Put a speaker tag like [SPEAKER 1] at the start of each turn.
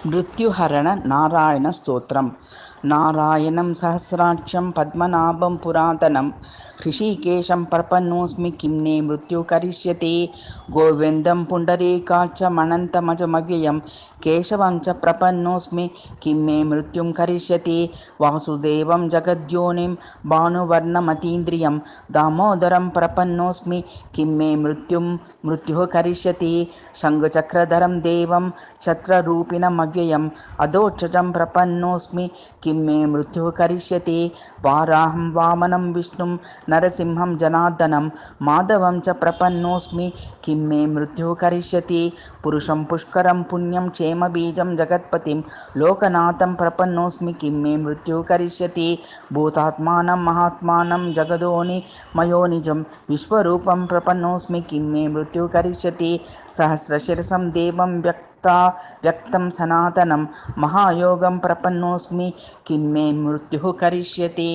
[SPEAKER 1] మృత్యుహరణ నారాయణ స్తోత్రం. నారాయణం సహస్రాక్షం పద్మనాభం పురాతనం హృషీకేశం ప్రపన్నోస్మి కిం నే మృత్యు కరిష్యతే. గోవిందం పుండరీకాక్షమనంతమజమవ్యయం కేశవం చ ప్రపన్నోస్మి కిం మే మృత్యుం కరిష్యతే. వాసుదేవం జగద్యోనిం భానువర్ణమతీంద్రియం దామోదరం ప్రపన్నోస్మి కిం మే మృత్యుః కరిష్యతే. శంఖచక్రధరం దేవం ఛత్రరూపిణమవ్యయం అధోక్షజం ప్రపన్నోస్మి కిం మే మృత్యుః కరిష్యతే. వారాహం వామనం విష్ణుం నరసింహం జనార్దనం మాధవం చ ప్రపన్నోస్మి కిం మే మృత్యుః కరిష్యతే. పురుషం పుష్కరం పుణ్యం క్షేమబీజం జగత్పతిం లోకనాథం ప్రపన్నోస్మి కిం మే మృత్యుః కరిష్యతే. భూతాత్మానం మహాత్మానం జగదోని మయోనిజం విశ్వరూపం ప్రపన్నోస్మి కిం మే మృత్యుః కరిష్యతే. సహస్రశిరసం దేవం వ్యక్తం సనాతనం మహాయోగం ప్రపన్నోస్మి కిం మే మృత్యుః కరిష్యతే.